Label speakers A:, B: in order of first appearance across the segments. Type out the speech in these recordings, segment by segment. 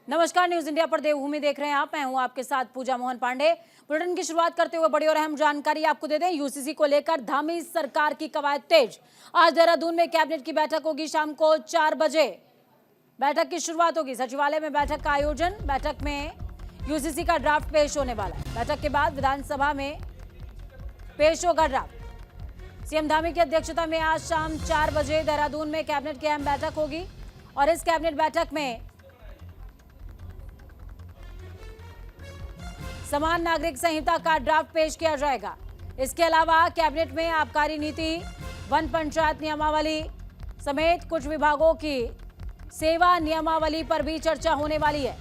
A: नमस्कार, news India पर देवभूमि देख रहे हैं आप। मैं हूं आपके साथ पूजा मोहन पांडे। बुलेटिन की शुरुआत करते हुए बड़ी और अहम जानकारी आपको दे दें। यूसीसी को लेकर धामी सरकार की कवायद तेज। आज देहरादून में कैबिनेट की बैठक होगी। शाम को 4 बजे बैठक की शुरुआत होगी। सचिवालय में बैठक का आयोजन। बैठक में यूसीसी का ड्राफ्ट पेश होने वाला है। बैठक के बाद विधानसभा में पेश होगा ड्राफ्ट। सीएम धामी की अध्यक्षता में आज शाम 4 बजे देहरादून में कैबिनेट की अहम बैठक होगी और इस कैबिनेट बैठक में समान नागरिक संहिता का ड्राफ्ट पेश किया जाएगा। इसके अलावा कैबिनेट में आबकारी नीति, वन पंचायत नियमावली समेत कुछ विभागों की सेवा नियमावली पर भी चर्चा होने वाली है।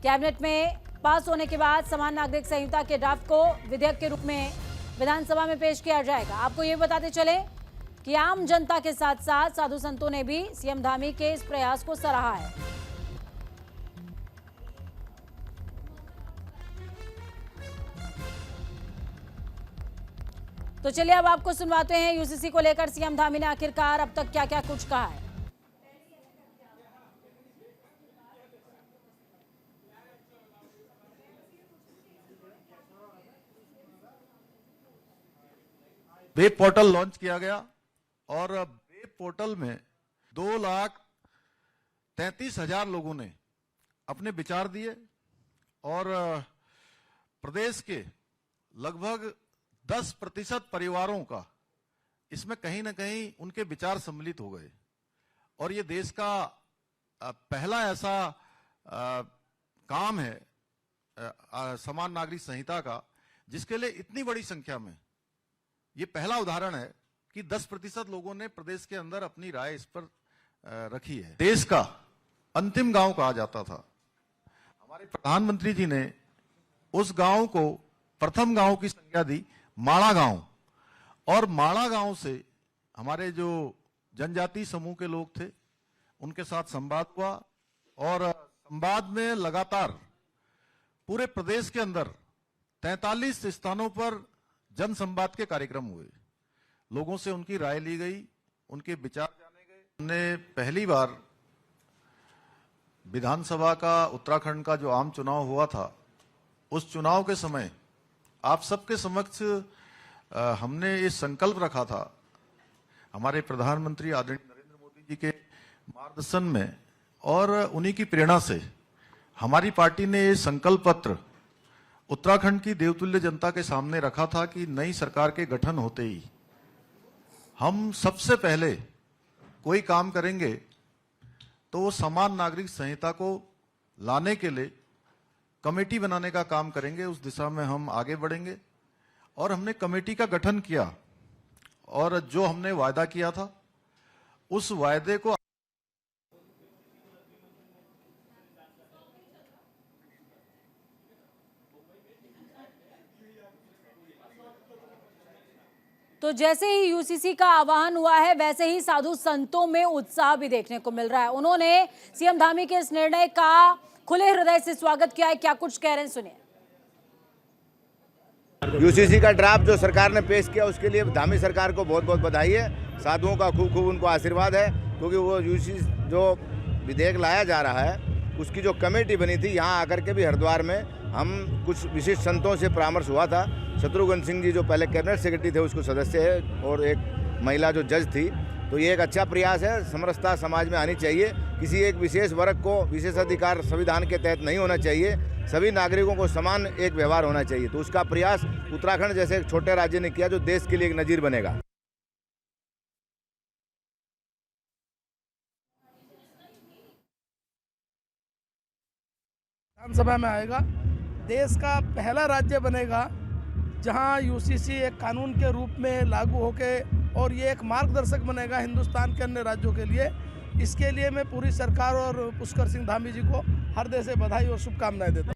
A: कैबिनेट में पास होने के बाद समान नागरिक संहिता के ड्राफ्ट को विधेयक के रूप में विधानसभा में पेश किया जाएगा। आपको ये बताते चले कि आम जनता के साथ साथ साधु संतों ने भी सीएम धामी के इस प्रयास को सराहा है। तो चलिए अब आपको सुनवाते हैं यूसीसी को लेकर सीएम धामी ने आखिरकार अब तक क्या क्या कुछ कहा है।
B: वेब पोर्टल लॉन्च किया गया और वेब पोर्टल में 2,33,000 लोगों ने अपने विचार दिए और प्रदेश के लगभग 10% परिवारों का इसमें कहीं ना कहीं उनके विचार सम्मिलित हो गए और ये देश का पहला ऐसा काम है समान नागरिक संहिता का जिसके लिए इतनी बड़ी संख्या में ये पहला उदाहरण है कि 10% लोगों ने प्रदेश के अंदर अपनी राय इस पर रखी है। देश का अंतिम गांव कहा जाता था। हमारे प्रधानमंत्री जी ने उस गांव को प्रथम गांव की संज्ञा दी, माड़ा गांव, और माड़ा गांव से हमारे जो जनजाति समूह के लोग थे उनके साथ संवाद हुआ और संवाद में लगातार पूरे प्रदेश के अंदर 43 स्थानों पर जन संवाद के कार्यक्रम हुए। लोगों से उनकी राय ली गई, उनके विचार जाने गए। हमने पहली बार विधानसभा का उत्तराखंड का जो आम चुनाव हुआ था उस चुनाव के समय आप सबके समक्ष हमने ये संकल्प रखा था, हमारे प्रधानमंत्री आदरणीय नरेंद्र मोदी जी के मार्गदर्शन में और उन्हीं की प्रेरणा से हमारी पार्टी ने ये संकल्प पत्र उत्तराखंड की देवतुल्य जनता के सामने रखा था कि नई सरकार के गठन होते ही हम सबसे पहले कोई काम करेंगे तो वो समान नागरिक संहिता को लाने के लिए कमेटी बनाने का काम करेंगे। उस दिशा में हम आगे बढ़ेंगे और हमने कमेटी का गठन किया और जो हमने वायदा किया था उस वायदे को
A: तो जैसे ही यूसीसी का आह्वान हुआ है वैसे ही साधु संतों में उत्साह भी देखने को मिल रहा है। उन्होंने सीएम धामी के इस निर्णय का खुले हृदय से स्वागत किया है। क्या कुछ कह रहे हैं, सुनिए।
C: यूसीसी का ड्राफ्ट जो सरकार ने पेश किया उसके लिए धामी सरकार को बहुत बहुत बधाई है। साधुओं का खूब खूब उनको आशीर्वाद है क्योंकि वो यूसीसी जो विधेयक लाया जा रहा है उसकी जो कमेटी बनी थी, यहाँ आकर के भी हरिद्वार में हम कुछ विशिष्ट संतों से परामर्श हुआ था। शत्रुघ्न सिंह जी जो पहले कैबिनेट सेक्रेटरी थे उसको सदस्य है और एक महिला जो जज थी। तो ये एक अच्छा प्रयास है। समरसता समाज में आनी चाहिए। किसी एक विशेष वर्ग को विशेषाधिकार संविधान के तहत नहीं होना चाहिए। सभी नागरिकों को समान एक व्यवहार होना चाहिए। तो उसका प्रयास उत्तराखंड जैसे एक छोटे राज्य ने किया जो देश के लिए एक नजीर बनेगा।
D: विधानसभा में आएगा, देश का पहला राज्य बनेगा जहां यूसीसी एक कानून के रूप में लागू होके और ये एक मार्गदर्शक बनेगा हिंदुस्तान के अन्य राज्यों के लिए। इसके लिए मैं पूरी सरकार और पुष्कर सिंह धामी जी को हृदय से बधाई और शुभकामनाएं देता हूं।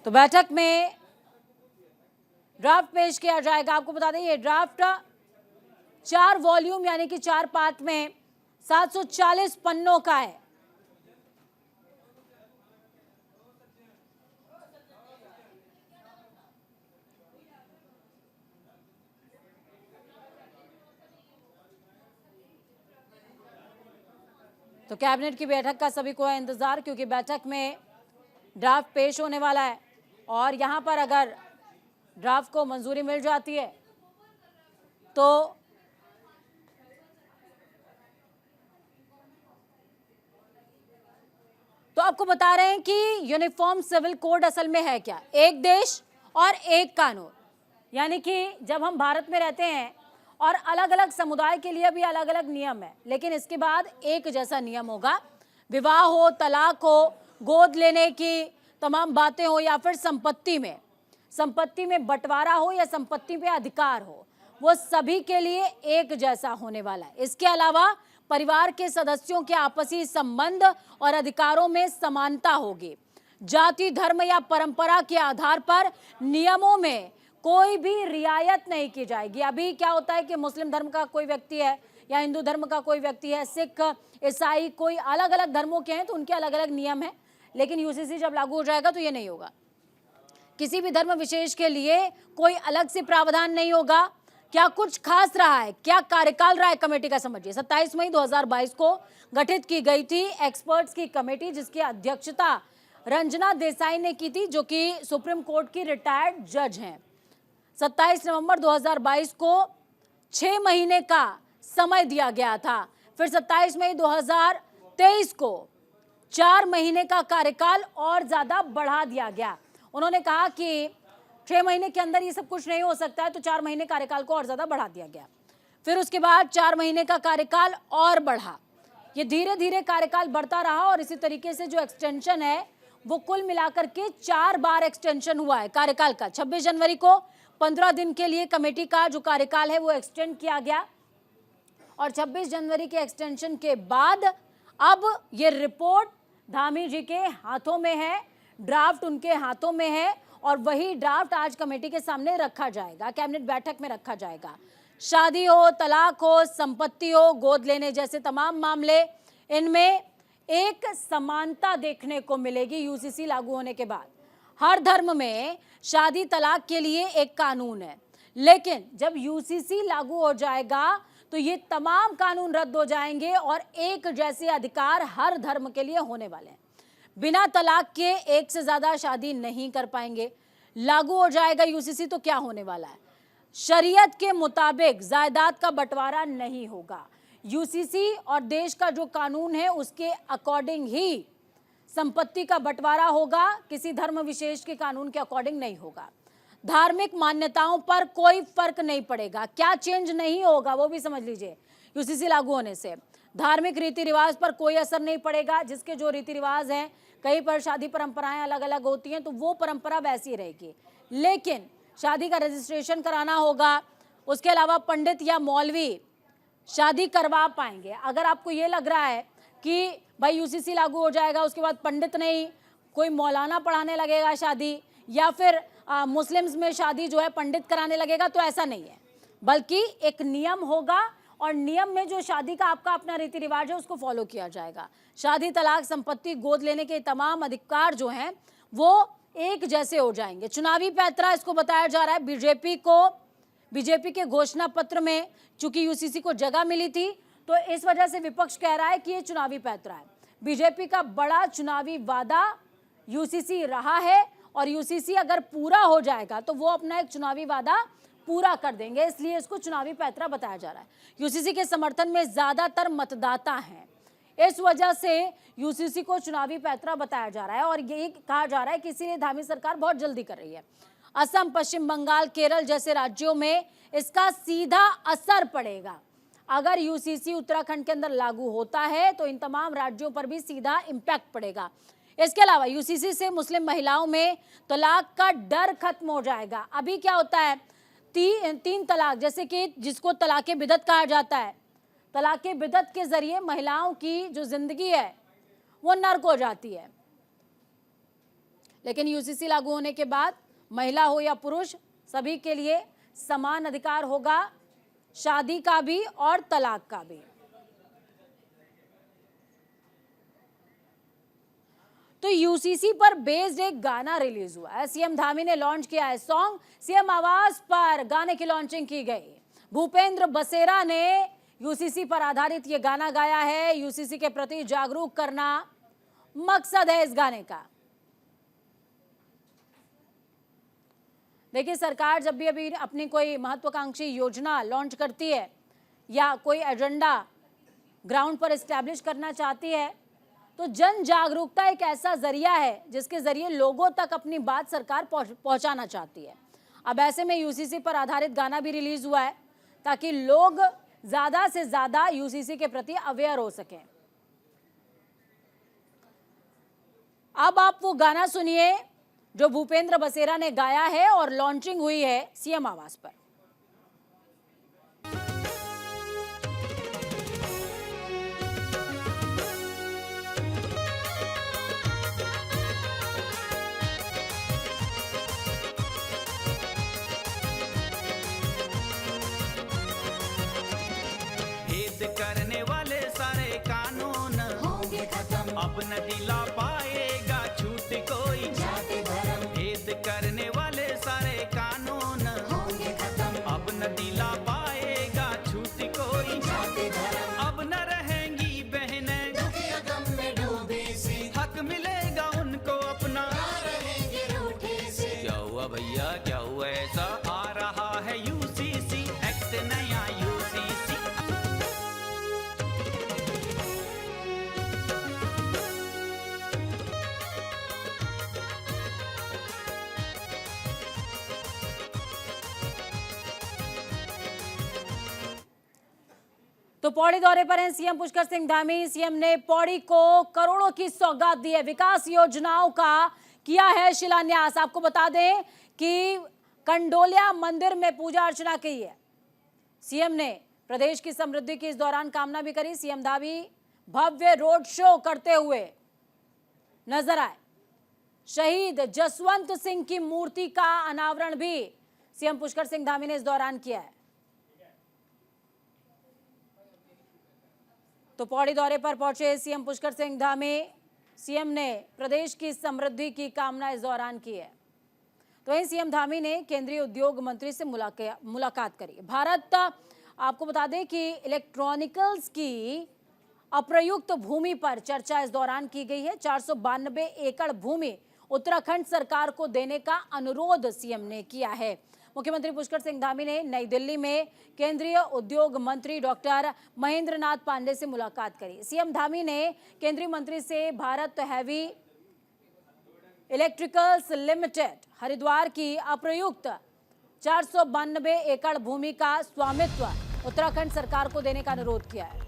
A: तो बैठक में ड्राफ्ट पेश किया जाएगा। आपको बता दें ये ड्राफ्ट 4 वॉल्यूम यानी कि 4 पार्ट में 740 पन्नों का है। तो कैबिनेट की बैठक का सभी को है इंतजार, क्योंकि बैठक में ड्राफ्ट पेश होने वाला है और यहां पर अगर ड्राफ्ट को मंजूरी मिल जाती है तो आपको बता रहे हैं कि यूनिफॉर्म सिविल कोड असल में है क्या, एक देश और एक कानून। यानी कि जब हम भारत में रहते हैं और अलग अलग समुदाय के लिए भी अलग अलग नियम है, लेकिन इसके बाद एक जैसा नियम होगा। विवाह हो, तलाक हो, गोद लेने की तमाम बातें हो, या फिर संपत्ति में बंटवारा हो या संपत्ति पे अधिकार हो, वो सभी के लिए एक जैसा होने वाला है। इसके अलावा परिवार के सदस्यों के आपसी संबंध और अधिकारों में समानता होगी। जाति, धर्म या परंपरा के आधार पर नियमों में कोई भी रियायत नहीं की जाएगी। अभी क्या होता है कि मुस्लिम धर्म का कोई व्यक्ति है या हिंदू धर्म का कोई व्यक्ति है, सिख, ईसाई, कोई अलग अलग धर्मों के हैं तो उनके अलग अलग नियम है, लेकिन यूसीसी जब लागू हो जाएगा तो ये नहीं होगा। किसी भी धर्म विशेष के लिए कोई अलग से प्रावधान नहीं होगा। क्या कुछ खास रहा है, क्या कार्यकाल रहा है कमेटी का, समझिए। 27 मई 2022 को गठित की गई थी एक्सपर्ट्स की कमेटी, जिसकी अध्यक्षता रंजना देसाई ने की थी, जो कि सुप्रीम कोर्ट की रिटायर्ड जज हैं। 27 नवंबर 2022 को 6 महीने का समय दिया गया था। फिर 27 मई 2023 को 4 महीने का कार्यकाल और ज्यादा बढ़ा दिया गया। उन्होंने कहा कि 6 महीने के अंदर ये सब कुछ नहीं हो सकता है, तो 4 महीने कार्यकाल को और ज्यादा बढ़ा दिया गया। फिर उसके बाद 4 महीने का कार्यकाल और बढ़ा। ये धीरे धीरे कार्यकाल बढ़ता रहा और इसी तरीके से जो एक्सटेंशन है वो कुल मिलाकर के 4 बार एक्सटेंशन हुआ है कार्यकाल का। 26 जनवरी को 15 दिन के लिए कमेटी का जो कार्यकाल है वो एक्सटेंड किया गया और 26 जनवरी के एक्सटेंशन के बाद अब ये रिपोर्ट धामी जी के हाथों में है, ड्राफ्ट उनके हाथों में है और वही ड्राफ्ट आज कमेटी के सामने रखा जाएगा, कैबिनेट बैठक में रखा जाएगा। शादी हो, तलाक हो, संपत्ति हो, गोद लेने जैसे तमाम मामले, इनमें एक समानता देखने को मिलेगी यूसीसी लागू होने के बाद। हर धर्म में शादी तलाक के लिए एक कानून है, लेकिन जब यूसीसी लागू हो जाएगा तो ये तमाम कानून रद्द हो जाएंगे और एक जैसे अधिकार हर धर्म के लिए होने वाले हैं। बिना तलाक के एक से ज्यादा शादी नहीं कर पाएंगे। लागू हो जाएगा यूसीसी तो क्या होने वाला है, शरीयत के मुताबिक जायदाद का बंटवारा नहीं होगा। यूसीसी और देश का जो कानून है उसके अकॉर्डिंग ही संपत्ति का बंटवारा होगा, किसी धर्म विशेष के कानून के अकॉर्डिंग नहीं होगा। धार्मिक मान्यताओं पर कोई फर्क नहीं पड़ेगा। क्या चेंज नहीं होगा वो भी समझ लीजिए। यूसीसी लागू होने से धार्मिक रीति रिवाज पर कोई असर नहीं पड़ेगा। जिसके जो रीति रिवाज हैं, कहीं पर शादी परंपराएं अलग अलग होती हैं तो वो परंपरा वैसी रहेगी, लेकिन शादी का रजिस्ट्रेशन कराना होगा। उसके अलावा पंडित या मौलवी शादी करवा पाएंगे। अगर आपको ये लग रहा है कि भाई यूसीसी लागू हो जाएगा उसके बाद पंडित नहीं, कोई मौलाना पढ़ाने लगेगा शादी, या फिर मुस्लिम्स में शादी जो है पंडित कराने लगेगा, तो ऐसा नहीं है, बल्कि एक नियम होगा और नियम में जो शादी का आपका अपना रीति रिवाज है उसको फॉलो किया जाएगा। शादी, तलाक, संपत्ति, गोद लेने के तमाम अधिकार जो हैं वो एक जैसे हो जाएंगे। चुनावी पैतरा इसको बताया जा रहा है। बीजेपी के घोषणा पत्र में चूंकि यूसीसी को जगह मिली थी तो इस वजह से विपक्ष कह रहा है कि ये चुनावी पैतरा है। बीजेपी का बड़ा चुनावी वादा यूसीसी रहा है और यूसीसी अगर पूरा हो जाएगा तो वो अपना एक चुनावी वादा पूरा कर देंगे, इसलिए इसको चुनावी पैतरा बताया जा रहा है। यूसीसी के समर्थन में ज्यादातर मतदाता हैं, इस वजह से यूसीसी को चुनावी पैतरा बताया जा रहा है और यही कहा जा रहा है कि इसीलिए धामी सरकार बहुत जल्दी कर रही है। असम, पश्चिम बंगाल, केरल जैसे राज्यों में इसका सीधा असर पड़ेगा। अगर यूसीसी उत्तराखंड के अंदर लागू होता है तो इन तमाम राज्यों पर भी सीधा इम्पैक्ट पड़ेगा। इसके अलावा यूसीसी से मुस्लिम महिलाओं में तलाक का डर खत्म हो जाएगा। अभी क्या होता है, तीन तलाक, जैसे कि जिसको तलाक़े बिदअत कहा जाता है, तलाक़े बिदअत के जरिए महिलाओं की जो जिंदगी है वो नर्क हो जाती है। लेकिन यूसीसी लागू होने के बाद महिला हो या पुरुष सभी के लिए समान अधिकार होगा, शादी का भी और तलाक का भी। तो यूसीसी पर बेस्ड एक गाना रिलीज हुआ है। सीएम धामी ने लॉन्च किया है सॉन्ग। सीएम आवाज पर गाने की लॉन्चिंग की गई। भूपेंद्र बसेरा ने यूसीसी पर आधारित ये गाना गाया है। यूसीसी के प्रति जागरूक करना मकसद है इस गाने का। देखिए, सरकार जब भी अभी अपनी कोई महत्वाकांक्षी योजना लॉन्च करती है या कोई एजेंडा ग्राउंड पर एस्टैब्लिश करना चाहती है, तो जन जागरूकता एक ऐसा जरिया है जिसके जरिए लोगों तक अपनी बात सरकार पहुंचाना चाहती है। अब ऐसे में यूसीसी पर आधारित गाना भी रिलीज हुआ है ताकि लोग ज्यादा से ज्यादा यूसीसी के प्रति अवेयर हो सकें। अब आप वो गाना सुनिए जो भूपेंद्र बसेरा ने गाया है और लॉन्चिंग हुई है सीएम आवास पर।
E: करने वाले सारे कानून होंगे खत्म, अब न दिला पाएगा छूट कोई जाति धर्म। भेद करने वाले सारे कानून होंगे खत्म, अब न दिला पाएगा छूट कोई जाति धर्म। अब न रहेंगी बहनें दुखिया गम में डूबी सी, हक मिलेगा उनको अपना, रहेंगे रूठी सी। क्या हुआ भैया, क्या हुआ ऐसा? आ रहा है यूसीसी एक्ट, नया यूसीसी।
A: तो पौड़ी दौरे पर हैं सीएम पुष्कर सिंह धामी। सीएम ने पौड़ी को करोड़ों की सौगात दी है, विकास योजनाओं का किया है शिलान्यास। आपको बता दें कि कंडोलिया मंदिर में पूजा अर्चना की है। सीएम ने प्रदेश की समृद्धि की इस दौरान कामना भी करी। सीएम धामी भव्य रोड शो करते हुए नजर आए। शहीद जसवंत सिंह की मूर्ति का अनावरण भी सीएम पुष्कर सिंह धामी ने इस दौरान किया है। तो पौड़ी दौरे पर पहुंचे सीएम पुष्कर सिंह धामी। सीएम ने प्रदेश की समृद्धि की कामना इस दौरान की है। तो वहीं सीएम धामी ने केंद्रीय उद्योग मंत्री से मुलाकात करी। भारत, आपको बता दें कि इलेक्ट्रॉनिकल्स की अप्रयुक्त भूमि पर चर्चा इस दौरान की गई है। 492 एकड़ भूमि उत्तराखंड सरकार को देने का अनुरोध सीएम ने किया है। मुख्यमंत्री पुष्कर सिंह धामी ने नई दिल्ली में केंद्रीय उद्योग मंत्री डॉक्टर महेंद्र नाथ पांडे से मुलाकात करी। सीएम धामी ने केंद्रीय मंत्री से Bharat heavy electricals limited Haridwar की अप्रयुक्त 492 एकड़ भूमि का स्वामित्व उत्तराखंड सरकार को देने का अनुरोध किया है।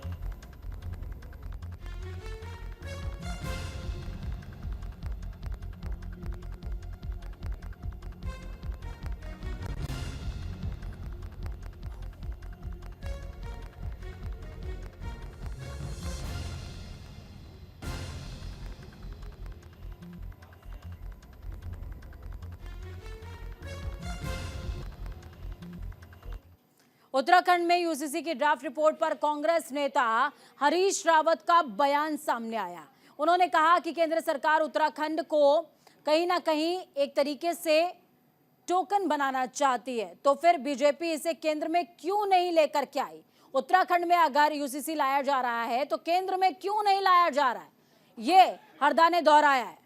A: उत्तराखंड में यूसीसी की ड्राफ्ट रिपोर्ट पर कांग्रेस नेता हरीश रावत का बयान सामने आया। उन्होंने कहा कि केंद्र सरकार उत्तराखंड को कहीं ना कहीं एक तरीके से टोकन बनाना चाहती है, तो फिर बीजेपी इसे केंद्र में क्यों नहीं लेकर के आई? उत्तराखंड में अगर यूसीसी लाया जा रहा है तो केंद्र में क्यों नहीं लाया जा रहा है? ये हरदा ने दोहराया है।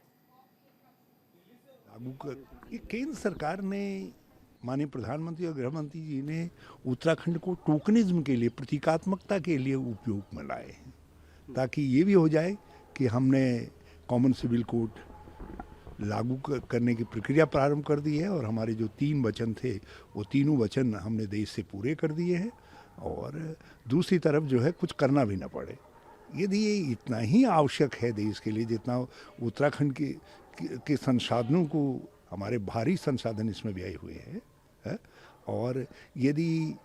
F: केंद्र सरकार ने, माननीय प्रधानमंत्री और गृह मंत्री जी ने उत्तराखंड को टोकनिज्म के लिए, प्रतीकात्मकता के लिए उपयोग में लाए हैं, ताकि ये भी हो जाए कि हमने कॉमन सिविल कोड लागू करने की प्रक्रिया प्रारंभ कर दी है और हमारे जो 3 वचन थे वो तीनों वचन हमने देश से पूरे कर दिए हैं, और दूसरी तरफ जो है कुछ करना भी ना पड़े। यदि ये इतना ही आवश्यक है देश के लिए जितना उत्तराखंड के संसाधनों को, हमारे भारी संसाधन इसमें व्यय हुए हैं, और यदि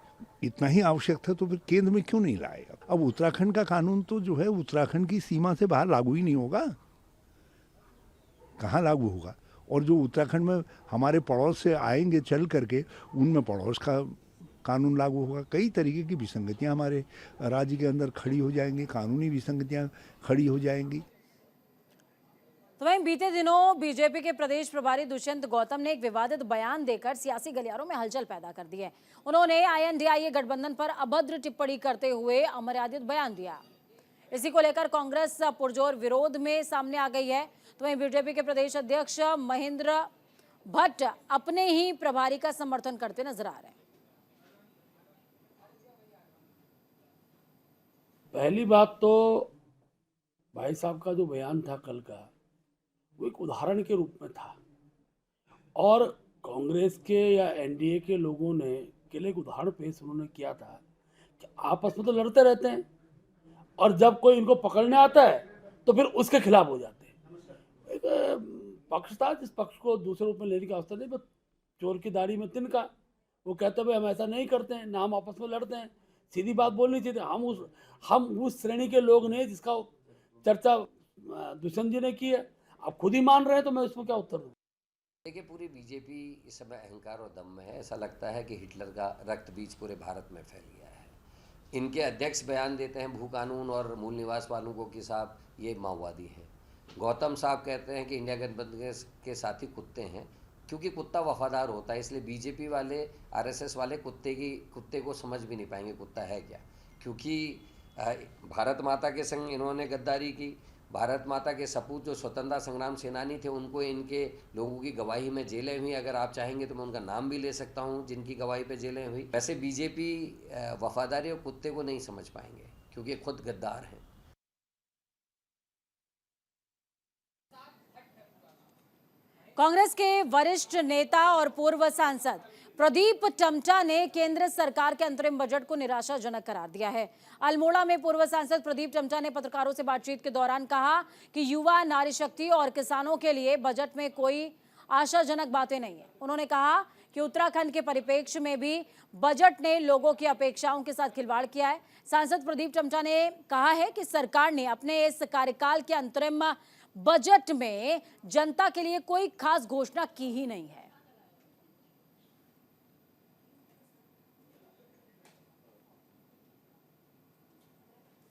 F: इतना ही आवश्यक था तो फिर केंद्र में क्यों नहीं लाएगा? अब उत्तराखंड का कानून तो जो है उत्तराखंड की सीमा से बाहर लागू ही नहीं होगा, कहाँ लागू होगा? और जो उत्तराखंड में हमारे पड़ोस से आएंगे चल करके, उनमें पड़ोस का कानून लागू होगा। कई तरीके की विसंगतियाँ हमारे राज्य के अंदर खड़ी हो जाएंगी, कानूनी विसंगतियाँ खड़ी हो जाएंगी।
A: तो वहीं बीते दिनों बीजेपी के प्रदेश प्रभारी दुष्यंत गौतम ने एक विवादित बयान देकर सियासी गलियारों में हलचल पैदा कर दी है। उन्होंने INDIA गठबंधन पर अभद्र टिप्पणी करते हुए अमर्यादित बयान दिया। इसी को लेकर कांग्रेस पुरजोर विरोध में सामने आ गई है। तो वहीं बीजेपी के प्रदेश अध्यक्ष महेंद्र भट्ट अपने ही प्रभारी का समर्थन करते नजर आ रहे हैं।
G: पहली बात तो भाई साहब का जो बयान था कल का, वो एक उदाहरण के रूप में था और कांग्रेस के या एनडीए के लोगों ने के लिए एक उदाहरण पेश उन्होंने किया था कि आपस में तो लड़ते रहते हैं और जब कोई इनको पकड़ने आता है तो फिर उसके खिलाफ हो जाते हैं। एक पक्ष था जिस पक्ष को दूसरे रूप में लेने की आवश्यकता नहीं, बस चोर की दाढ़ी में तिनका। वो कहते हुए हम ऐसा नहीं करते हैं, ना हम आपस में लड़ते हैं, सीधी बात बोलनी चाहिए। हम उस श्रेणी के लोग नहीं जिसका चर्चा दुष्यंत जी ने की है। आप खुद ही मान रहे हैं तो मैं इसमें क्या उत्तर दूं?
H: देखिए, पूरी बीजेपी इस समय अहंकार और दम में है। ऐसा लगता है कि हिटलर का रक्त बीज पूरे भारत में फैल गया है। इनके अध्यक्ष बयान देते हैं भू कानून और मूल निवास वालों को कि साहब ये माओवादी हैं। गौतम साहब कहते हैं कि इंडिया गठबंधन के साथी कुत्ते हैं, क्योंकि कुत्ता वफादार होता है। इसलिए बीजेपी वाले, RSS वाले कुत्ते को समझ भी नहीं पाएंगे कुत्ता है क्या, क्योंकि भारत माता के संग इन्होंने गद्दारी की। भारत माता के सपूत जो स्वतंत्रता संग्राम सेनानी थे, उनको इनके लोगों की गवाही में जेलें हुई। अगर आप चाहेंगे तो मैं उनका नाम भी ले सकता हूं जिनकी गवाही पे जेलें हुई। वैसे बीजेपी वफादारी और कुत्ते को नहीं समझ पाएंगे, क्योंकि खुद गद्दार हैं।
A: कांग्रेस के वरिष्ठ नेता और पूर्व सांसद प्रदीप टमटा ने केंद्र सरकार के अंतरिम बजट को निराशाजनक करार दिया है। अल्मोड़ा में पूर्व सांसद प्रदीप टमटा ने पत्रकारों से बातचीत के दौरान कहा कि युवा, नारी शक्ति और किसानों के लिए बजट में कोई आशाजनक बातें नहीं है। उन्होंने कहा कि उत्तराखंड के परिप्रेक्ष्य में भी बजट ने लोगों की अपेक्षाओं के साथ खिलवाड़ किया है। सांसद प्रदीप टमटा ने कहा है कि सरकार ने अपने इस कार्यकाल के अंतरिम बजट में जनता के लिए कोई खास घोषणा की ही नहीं है।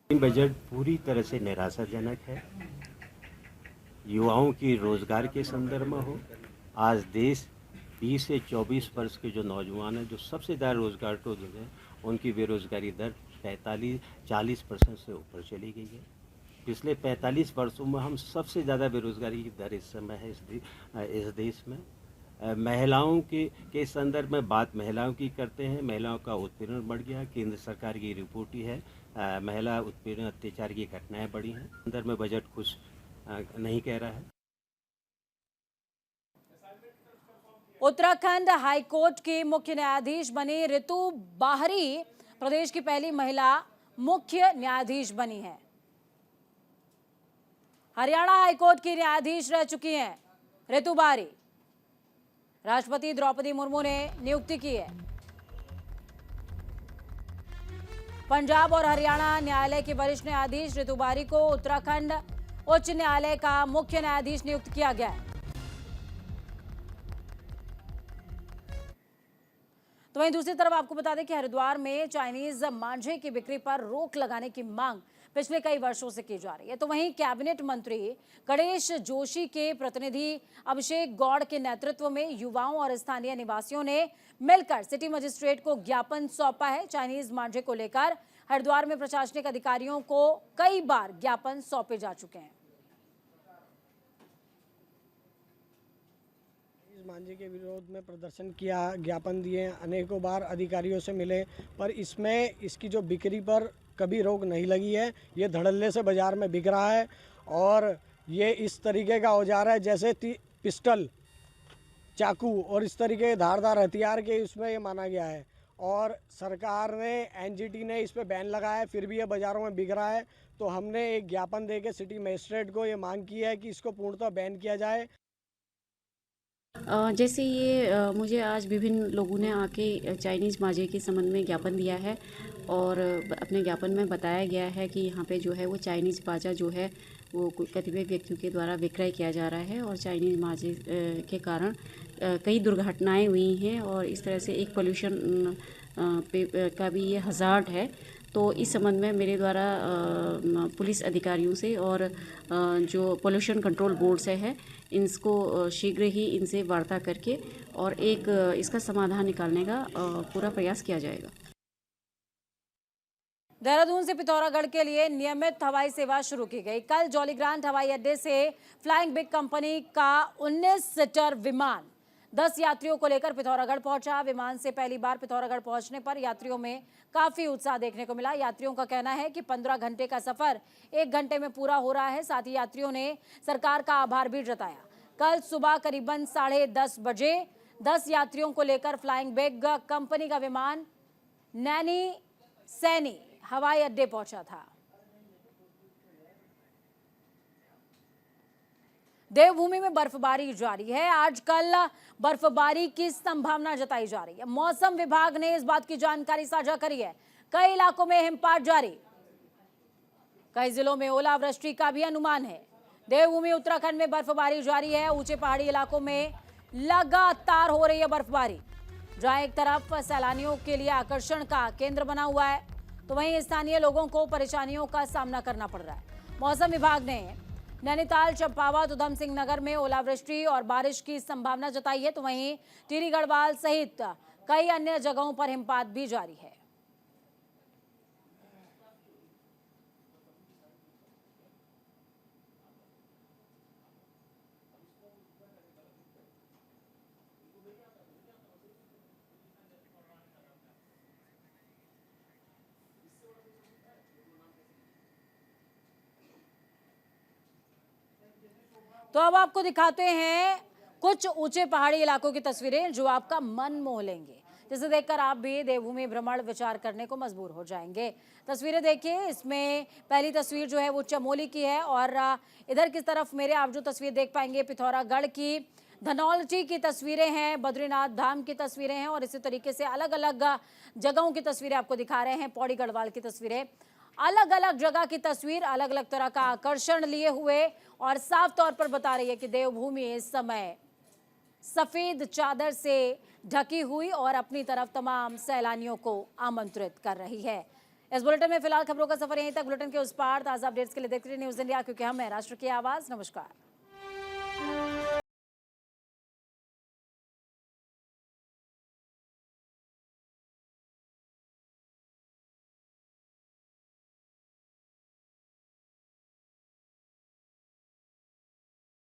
I: बजट पूरी तरह से निराशाजनक है। युवाओं की रोजगार के संदर्भ में हो, आज देश 20 से 24 वर्ष के जो नौजवान हैं, जो सबसे ज़्यादा रोजगार को जो है, उनकी बेरोजगारी दर 45-40% से ऊपर चली गई है। पिछले 45 वर्षों में हम सबसे ज़्यादा बेरोजगारी की दर इस समय है इस देश में। महिलाओं के संदर्भ में बात महिलाओं की करते हैं। महिलाओं का उत्पीड़न बढ़ गया। केंद्र सरकार की रिपोर्ट ही है, महिला उत्पीड़न अत्याचार की घटनाएं बढ़ी हैं। अंदर में बजट कुछ नहीं कह रहा है।
A: उत्तराखंड हाईकोर्ट की मुख्य न्यायाधीश बनी रितु बाहरी प्रदेश की पहली महिला मुख्य न्यायाधीश बनी है। हरियाणा हाईकोर्ट की न्यायाधीश रह चुकी हैं रितु बाहरी। राष्ट्रपति द्रौपदी मुर्मू ने नियुक्ति की है। पंजाब और हरियाणा न्यायालय के वरिष्ठ न्यायाधीश रितु बाहरी को उत्तराखंड उच्च न्यायालय का मुख्य न्यायाधीश नियुक्त किया गया है। तो वहीं दूसरी तरफ आपको बता दें कि हरिद्वार में चाइनीज मांझे की बिक्री पर रोक लगाने की मांग पिछले कई वर्षों से की जा रही है। तो वहीं कैबिनेट मंत्री गणेश जोशी के प्रतिनिधि अभिषेक गौड़ के नेतृत्व में युवाओं और स्थानीय निवासियों ने मिलकर सिटी मजिस्ट्रेट को ज्ञापन सौंपा है। चाइनीज मांझे को लेकर हरिद्वार में प्रशासनिक अधिकारियों को कई बार ज्ञापन सौंपे जा चुके हैं।
J: मांझे के विरोध में प्रदर्शन किया, ज्ञापन दिए, अनेकों बार अधिकारियों से मिले, पर इसमें इसकी जो बिक्री पर कभी रोक नहीं लगी है। ये धड़ल्ले से बाज़ार में बिक रहा है और ये इस तरीके का औजार है जैसे पिस्टल, चाकू और इस तरीके के धारदार हथियार के इसमें ये माना गया है। और सरकार ने, NGT ने इस पर बैन लगाया है, फिर भी ये बाज़ारों में बिक रहा है। तो हमने एक ज्ञापन देके सिटी मजिस्ट्रेट को ये मांग की है कि इसको पूर्णतः बैन किया जाए।
K: जैसे ये मुझे आज विभिन्न लोगों ने आके चाइनीज़ मांझे के संबंध में ज्ञापन दिया है और अपने ज्ञापन में बताया गया है कि यहाँ पे जो है वो चाइनीज़ मांझा जो है वो कतिपय व्यक्तियों के द्वारा विक्रय किया जा रहा है और चाइनीज़ मांझे के कारण कई दुर्घटनाएं हुई हैं और इस तरह से एक पोल्यूशन का भी ये हज़ार्ड है। तो इस संबंध में मेरे द्वारा पुलिस अधिकारियों से और जो पोल्यूशन कंट्रोल बोर्ड से है इनको शीघ्र ही इनसे वार्ता करके और एक इसका समाधान निकालने का पूरा प्रयास किया जाएगा।
A: देहरादून से पिथौरागढ़ के लिए नियमित हवाई सेवा शुरू की गई। कल जॉलीग्रांट हवाई अड्डे से फ्लाइंग बिग कंपनी का 19 सीटर विमान 10 यात्रियों को लेकर पिथौरागढ़ पहुंचा। विमान से पहली बार पिथौरागढ़ पहुंचने पर यात्रियों में काफी उत्साह देखने को मिला। यात्रियों का कहना है कि 15 घंटे का सफर 1 घंटे में पूरा हो रहा है। साथ ही यात्रियों ने सरकार का आभार भी जताया। कल सुबह करीबन 10:30 बजे 10 यात्रियों को लेकर फ्लाइंग बिग कंपनी का विमान नैनी सैनी हवाई अड्डे पहुंचा था। देवभूमि में बर्फबारी जारी है। आज कल बर्फबारी की संभावना जताई जा रही है। मौसम विभाग ने इस बात की जानकारी साझा करी है। कई इलाकों में हिमपात जारी, कई जिलों में ओलावृष्टि का भी अनुमान है। देवभूमि उत्तराखंड में बर्फबारी जारी है। ऊंचे पहाड़ी इलाकों में लगातार हो रही है बर्फबारी, जहां एक तरफ सैलानियों के लिए आकर्षण का केंद्र बना हुआ है, तो वहीं स्थानीय लोगों को परेशानियों का सामना करना पड़ रहा है। मौसम विभाग ने नैनीताल, चंपावत, उधम सिंह नगर में ओलावृष्टि और बारिश की संभावना जताई है, तो वहीं टिहरी गढ़वाल सहित कई अन्य जगहों पर हिमपात भी जारी है। तो अब आपको दिखाते हैं कुछ ऊंचे पहाड़ी इलाकों की तस्वीरें जो आपका मन मोह लेंगे, जिसे देखकर आप भी देवभूमि भ्रमण विचार करने को मजबूर हो जाएंगे। तस्वीरें देखिए, इसमें पहली तस्वीर जो है वो चमोली की है और इधर की तरफ मेरे आप जो तस्वीर देख पाएंगे पिथौरागढ़ की, धनौल्टी की तस्वीरें हैं, बद्रीनाथ धाम की तस्वीरें हैं और इसी तरीके से अलग अलग जगहों की तस्वीरें आपको दिखा रहे हैं। पौड़ी गढ़वाल की तस्वीरें, अलग अलग जगह की तस्वीर अलग अलग तरह का आकर्षण लिए हुए और साफ तौर पर बता रही है कि देवभूमि इस समय सफेद चादर से ढकी हुई और अपनी तरफ तमाम सैलानियों को आमंत्रित कर रही है। इस बुलेटिन में फिलहाल खबरों का सफर यहीं तक। बुलेटिन के उस पार ताजा अपडेट्स के लिए देखते रहिए न्यूज़ इंडिया, क्योंकि हम हैं राष्ट्र की आवाज। नमस्कार।